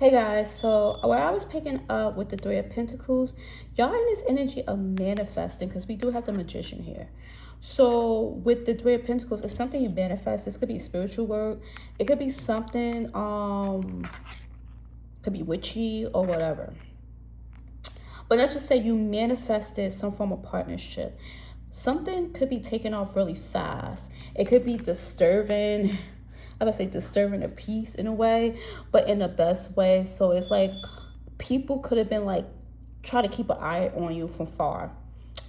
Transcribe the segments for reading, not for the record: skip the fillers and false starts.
Hey guys, so where I was picking up with the Three of Pentacles, y'all in this energy of manifesting because we do have the Magician here. So with the Three of Pentacles, it's something you manifest. This could be spiritual work. It could be something, could be witchy or whatever. But let's just say you manifested some form of partnership. Something could be taken off really fast. It could be disturbing. I would say disturbing the peace in a way, but in the best way. So it's like people could have been like try to keep an eye on you from far,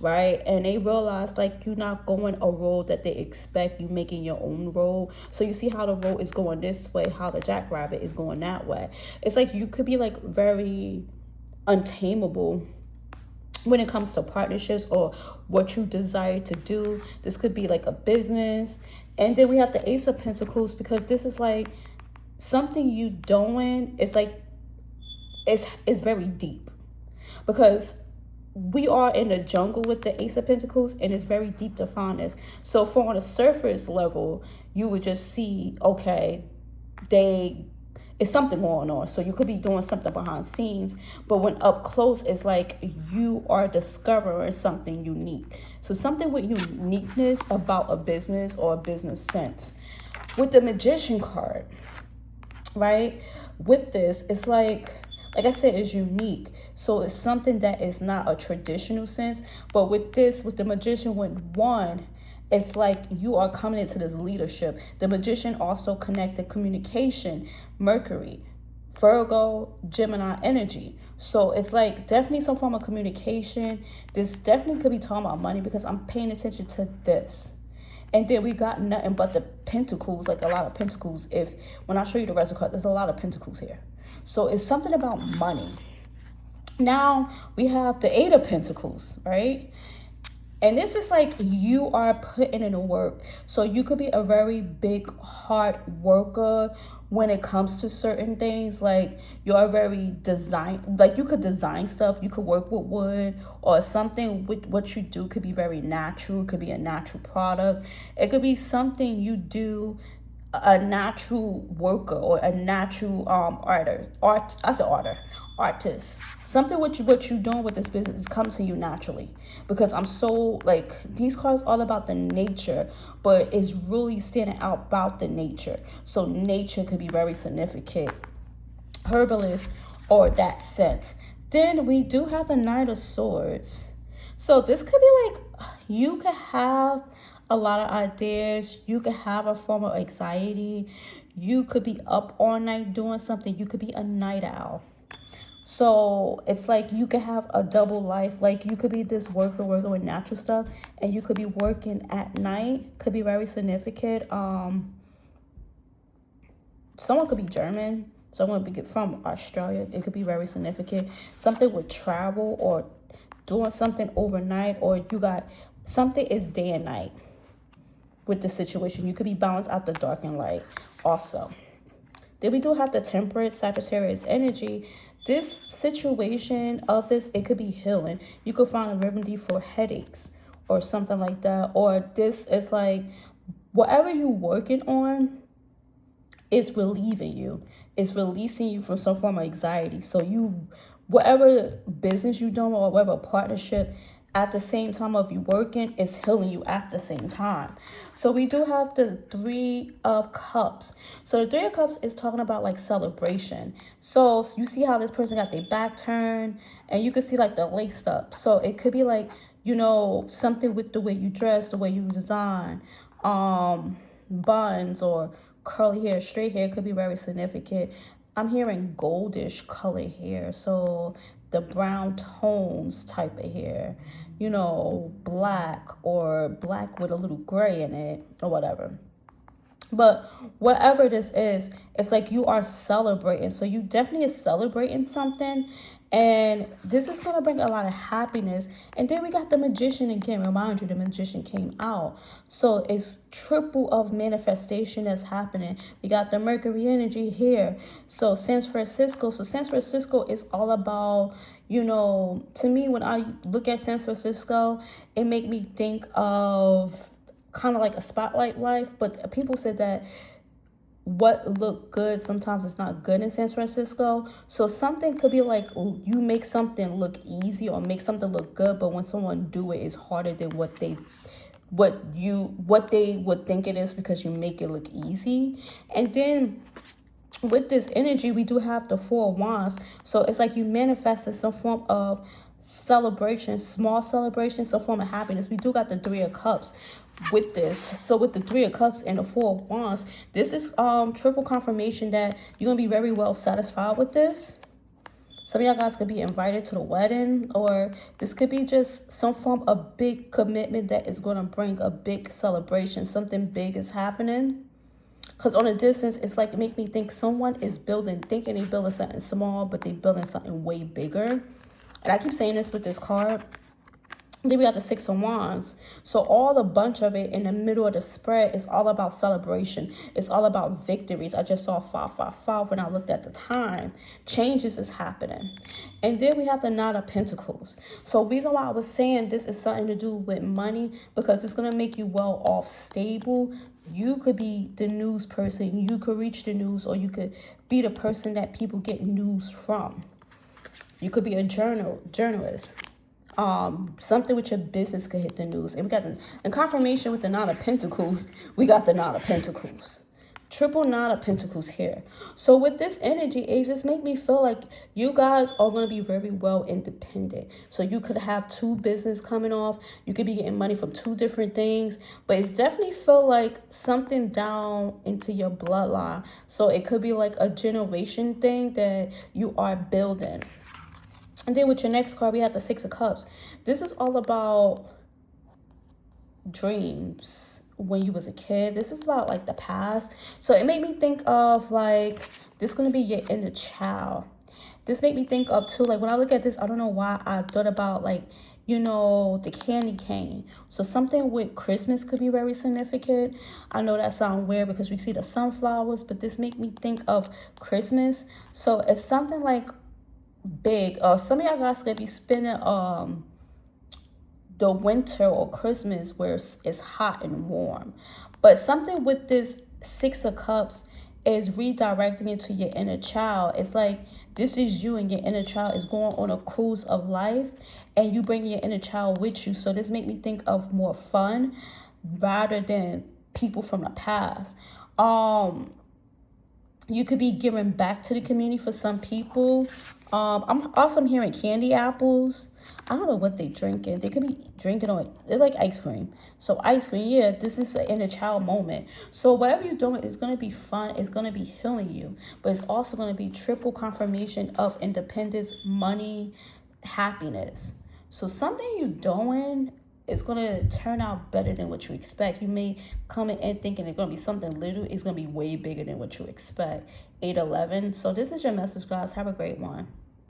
right? And they realize like you're not going a road that they expect, you making your own road. So you see how the road is going this way, how the jackrabbit is going that way. It's like you could be like very untamable when it comes to partnerships or what you desire to do. This could be like a business. And then we have the Ace of Pentacles, because this is like something you doing. It's like it's very deep, because we are in the jungle with the Ace of Pentacles, and it's very deep to find this. So for on a surface level, you would just see, okay, they it's something going on. So you could be doing something behind scenes, but when up close, it's like you are discovering something unique. So something with uniqueness about a business or a business sense. With the Magician card, right? With this, it's like I said, it's unique. So it's something that is not a traditional sense. But with this, with the Magician, with one, it's like you are coming into this leadership. The Magician also connected communication, Mercury, Virgo, Gemini energy. So it's like definitely some form of communication. This definitely could be talking about money, because I'm paying attention to this. And then we got nothing but the pentacles, like a lot of pentacles. If when I show you the rest of the cards, there's a lot of pentacles here. So it's something about money. Now we have the Eight of Pentacles, right? And this is like you are putting in the work. So you could be a very big hard worker when it comes to certain things. Like you're very design, like you could design stuff, you could work with wood or something. With what you do could be very natural, it could be a natural product. It could be something you do, a natural worker or a natural artist. Something what you doing with this business is come to you naturally, because I'm so like these cards all about the nature, but it's really standing out about the nature. So nature could be very significant, herbalist or that sense. Then we do have the Knight of Swords. So this could be like you could have a lot of ideas. You could have a form of anxiety. You could be up all night doing something. You could be a night owl. So it's like you could have a double life. Like you could be this worker working with natural stuff, and you could be working at night. Could be very significant. Someone could be German. Someone could be from Australia. It could be very significant. Something with travel or doing something overnight, or you got something is day and night with the situation. You could be balanced out the dark and light also. Then we do have the Temperate Sagittarius energy. This situation of this, it could be healing. You could find a remedy for headaches or something like that. Or this is like whatever you're working on is relieving you. It's releasing you from some form of anxiety. So you, whatever business you're doing or whatever partnership, at the same time of you working, is healing you at the same time. So we do have the Three of Cups. So the Three of Cups is talking about like celebration. So you see how this person got their back turned, and you can see like the laced up. So it could be like, you know, something with the way you dress, the way you design, buns or curly hair, straight hair could be very significant. I'm hearing goldish color hair. So the brown tones type of hair, you know, black or black with a little gray in it or whatever. But whatever this is, it's like you are celebrating. So you definitely is celebrating something. And this is going to bring a lot of happiness. And then we got the Magician again. Remind you, the Magician came out. So it's triple of manifestation that's happening. We got the Mercury energy here. So San Francisco. So San Francisco is all about, you know, to me, when I look at San Francisco, it make me think of kind of like a spotlight life. But people said that what look good sometimes it's not good in San Francisco. So something could be like you make something look easy or make something look good, but when someone do it, it's harder than what they would think it is because you make it look easy. And then with this energy, we do have the Four of Wands. So it's like you manifested some form of celebration, small celebration, some form of happiness. We do got the Three of Cups with this. So with the Three of Cups and the Four of Wands, this is triple confirmation that you're gonna be very well satisfied with this. Some of y'all guys could be invited to the wedding, or this could be just some form of big commitment that is going to bring a big celebration. Something big is happening. Because on a distance, it's like it makes me think someone is thinking they building something small, but they building something way bigger. And I keep saying this with this card. Then we got the Six of Wands. So all the bunch of it in the middle of the spread is all about celebration. It's all about victories. I just saw 555 when I looked at the time. Changes is happening. And then we have the Nine of Pentacles. So reason why I was saying this is something to do with money, because it's going to make you well off, stable. You could be the news person. You could reach the news, or you could be the person that people get news from. You could be a journalist. Something with your business could hit the news. And we got the confirmation with the Nine of Pentacles. We got the Nine of Pentacles. Triple Nine of Pentacles here. So with this energy, it just make me feel like you guys are going to be very well independent. So you could have two business coming off. You could be getting money from two different things. But it's definitely feel like something down into your bloodline. So it could be like a generation thing that you are building. And then with your next card, we have the Six of Cups. This is all about dreams when you was a kid. This is about like the past. So it made me think of like, this is going to be your inner child. This made me think of too, like when I look at this, I don't know why I thought about like, you know, the candy cane. So something with Christmas could be very significant. I know that sounds weird because we see the sunflowers, but this made me think of Christmas. So it's something like big. Some of y'all guys gonna be spending the winter or Christmas where it's hot and warm. But something with this Six of Cups is redirecting into your inner child. It's like this is you, and your inner child is going on a cruise of life, and you bring your inner child with you. So this make me think of more fun rather than people from the past. You could be giving back to the community for some people. I'm hearing candy apples. I don't know what they drinking. They could be drinking on, it's like ice cream. So ice cream, yeah, this is an inner child moment. So whatever you're doing is going to be fun. It's going to be healing you. But it's also going to be triple confirmation of independence, money, happiness. So something you're doing, it's going to turn out better than what you expect. You may come in thinking it's going to be something little. It's going to be way bigger than what you expect. 8-11. So this is your message, guys. Have a great one.